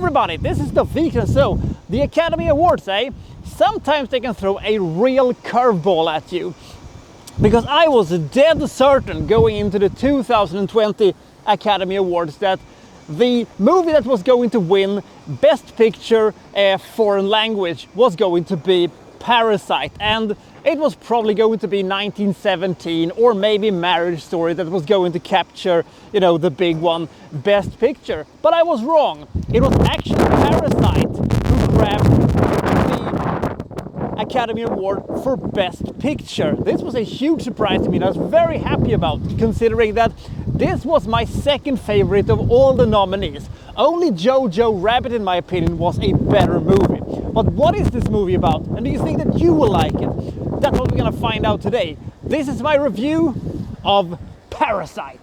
everybody, this is the Wikstrand. So, the Academy Awards, sometimes they can throw a real curveball at you. Because I was dead certain going into the 2020 Academy Awards that the movie that was going to win Best Picture Foreign Language was going to be Parasite, and it was probably going to be 1917 or maybe Marriage Story that was going to capture, you know, the big one, Best Picture. But I was wrong. It was actually Parasite who grabbed the Academy Award for Best Picture. This was a huge surprise to me, and I was very happy about, considering that this was my second favorite of all the nominees. Only Jojo Rabbit, in my opinion, was a better movie. But what is this movie about? And do you think that you will like it? That's what we're gonna find out today. This is my review of Parasite.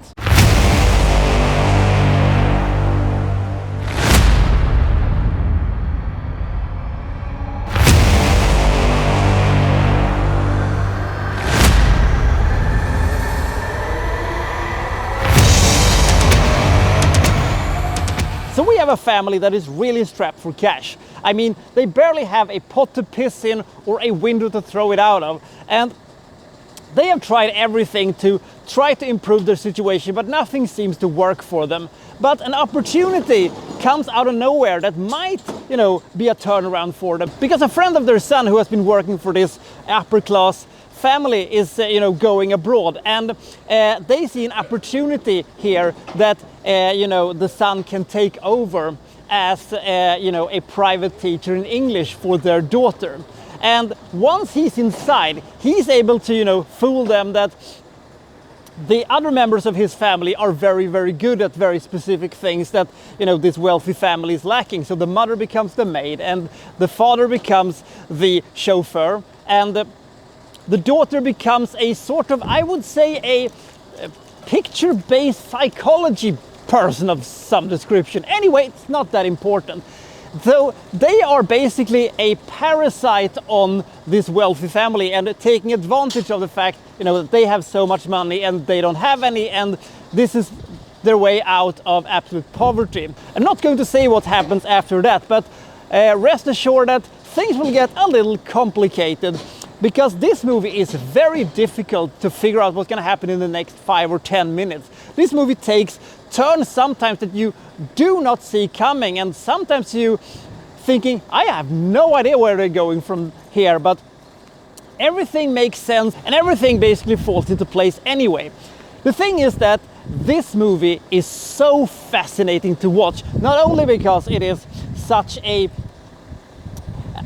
So we have a family that is really strapped for cash. I mean, they barely have a pot to piss in or a window to throw it out of. And they have tried everything to try to improve their situation, but nothing seems to work for them. But an opportunity comes out of nowhere that might, you know, be a turnaround for them. Because a friend of their son who has been working for this upper class family is, going abroad, and they see an opportunity here that, the son can take over as, a private teacher in English for their daughter. And once he's inside, he's able to, fool them that the other members of his family are very, very good at very specific things that, this wealthy family is lacking. So the mother becomes the maid, and the father becomes the chauffeur, and the daughter becomes a sort of, I would say, a picture-based psychology person of some description. Anyway, it's not that important. So they are basically a parasite on this wealthy family and taking advantage of the fact, that they have so much money and they don't have any, and this is their way out of absolute poverty. I'm not going to say what happens after that, but rest assured that things will get a little complicated, because this movie is very difficult to figure out what's going to happen in the next 5 or 10 minutes. This movie takes turns sometimes that you do not see coming, and sometimes you thinking, I have no idea where they're going from here, but everything makes sense and everything basically falls into place anyway. The thing is that this movie is so fascinating to watch, not only because it is such a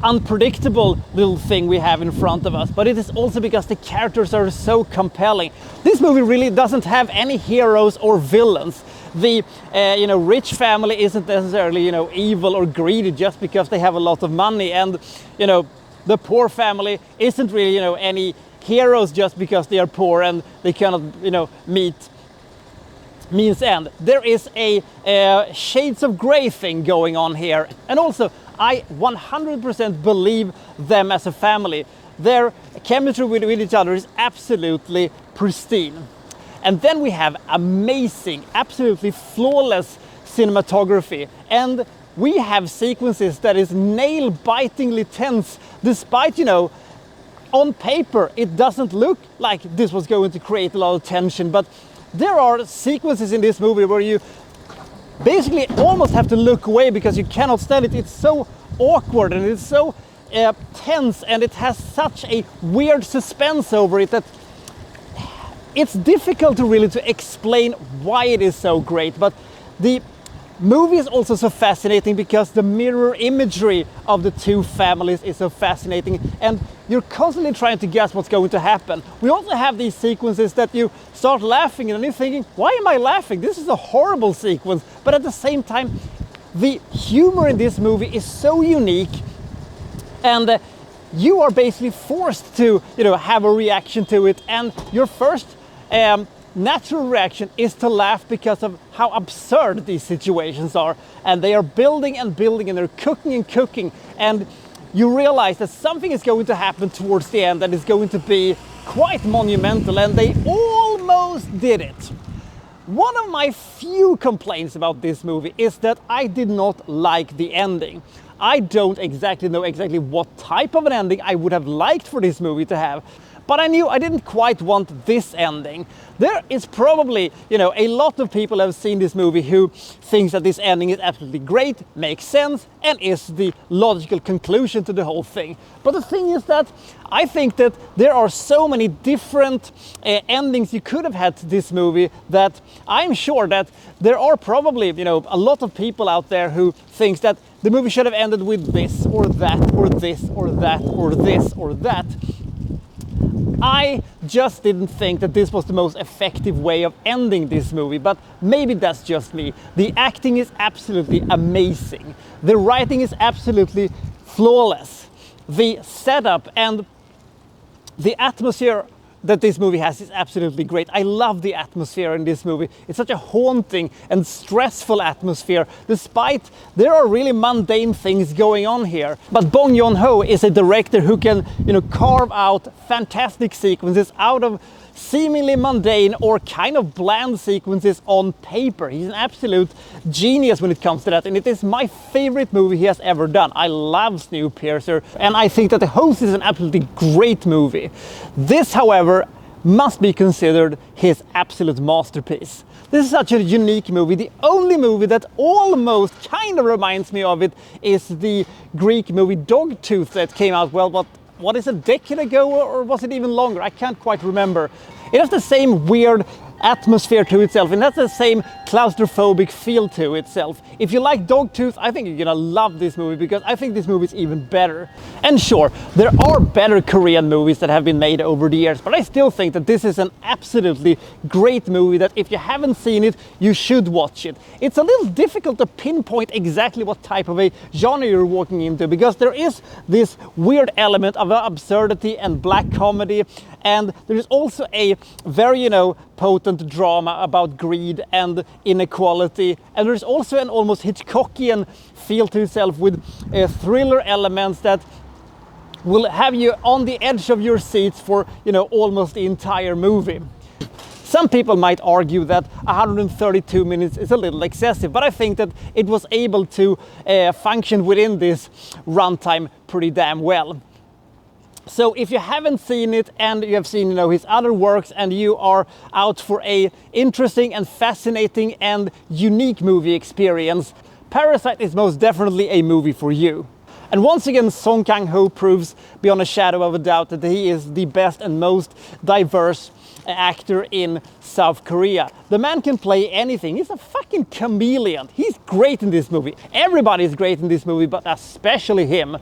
unpredictable little thing we have in front of us, but it is also because the characters are so compelling. This movie really doesn't have any heroes or villains. The rich family isn't necessarily evil or greedy just because they have a lot of money, and the poor family isn't really any heroes just because they are poor and they cannot meet means end. There is a shades of grey thing going on here, and also I 100% believe them as a family. Their chemistry with each other is absolutely pristine. And then we have amazing, absolutely flawless cinematography. And we have sequences that is nail-bitingly tense, despite, on paper it doesn't look like this was going to create a lot of tension. But there are sequences in this movie where you basically almost have to look away because you cannot stand it. It's so awkward and it's so tense, and it has such a weird suspense over it that it's difficult to explain why it is so great. But the movie is also so fascinating because the mirror imagery of the two families is so fascinating, and you're constantly trying to guess what's going to happen. We also have these sequences that you start laughing and you're thinking, why am I laughing? This is a horrible sequence. But at the same time, the humor in this movie is so unique, and you are basically forced to have a reaction to it, and your first natural reaction is to laugh because of how absurd these situations are, and they are building and building, and they're cooking and cooking, and you realize that something is going to happen towards the end that is going to be quite monumental, and they almost did it. One of my few complaints about this movie is that I did not like the ending. I don't exactly know what type of an ending I would have liked for this movie to have, but I knew I didn't quite want this ending. There is probably, a lot of people have seen this movie who thinks that this ending is absolutely great, makes sense, and is the logical conclusion to the whole thing. But the thing is that I think that there are so many different endings you could have had to this movie that I'm sure that there are probably, a lot of people out there who thinks that the movie should have ended with this or that or this or that or this or that. I just didn't think that this was the most effective way of ending this movie, but maybe that's just me. The acting is absolutely amazing. The writing is absolutely flawless. The setup and the atmosphere that this movie has is absolutely great. I love the atmosphere in this movie. It's such a haunting and stressful atmosphere, despite there are really mundane things going on here. But Bong Joon-ho is a director who can, carve out fantastic sequences out of seemingly mundane or kind of bland sequences on paper. He's an absolute genius when it comes to that, and it is my favorite movie he has ever done. I love Snowpiercer, and I think that The Host is an absolutely great movie. This, however, must be considered his absolute masterpiece. This is such a unique movie. The only movie that almost kind of reminds me of it is the Greek movie Dogtooth that came out, what is a decade ago, or was it even longer? I can't quite remember. It has the same weird atmosphere to itself, and that's the same claustrophobic feel to itself. If you like Dogtooth, I think you're gonna love this movie, because I think this movie is even better. And sure, there are better Korean movies that have been made over the years, but I still think that this is an absolutely great movie that if you haven't seen it, you should watch it. It's a little difficult to pinpoint exactly what type of a genre you're walking into, because there is this weird element of absurdity and black comedy, and there is also a very, potent drama about greed and inequality, and there's also an almost Hitchcockian feel to itself with thriller elements that will have you on the edge of your seats for, almost the entire movie. Some people might argue that 132 minutes is a little excessive, but I think that it was able to function within this runtime pretty damn well. So if you haven't seen it and you have seen, his other works, and you are out for a interesting and fascinating and unique movie experience, Parasite is most definitely a movie for you. And once again, Song Kang-ho proves beyond a shadow of a doubt that he is the best and most diverse actor in South Korea. The man can play anything. He's a fucking chameleon. He's great in this movie. Everybody is great in this movie, but especially him.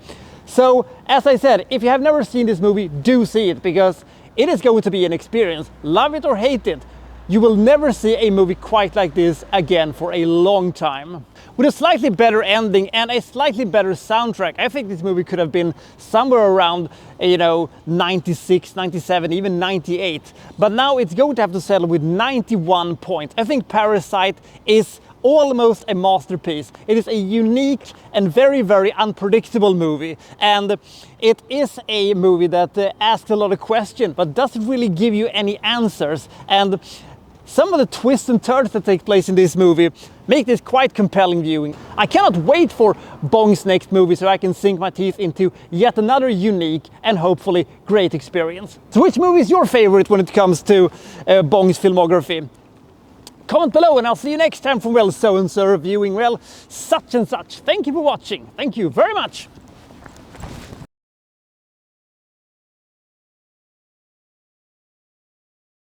So, as I said, if you have never seen this movie, do see it, because it is going to be an experience. Love it or hate it, you will never see a movie quite like this again for a long time. With a slightly better ending and a slightly better soundtrack, I think this movie could have been somewhere around, 96, 97, even 98. But now it's going to have to settle with 91 points. I think Parasite is almost a masterpiece. It is a unique and very, very unpredictable movie, and it is a movie that asks a lot of questions but doesn't really give you any answers, and some of the twists and turns that take place in this movie make this quite compelling viewing. I cannot wait for Bong's next movie so I can sink my teeth into yet another unique and hopefully great experience. So which movie is your favorite when it comes to Bong's filmography? Comment below, and I'll see you next time from, so-and-so reviewing, such and such. Thank you for watching. Thank you very much.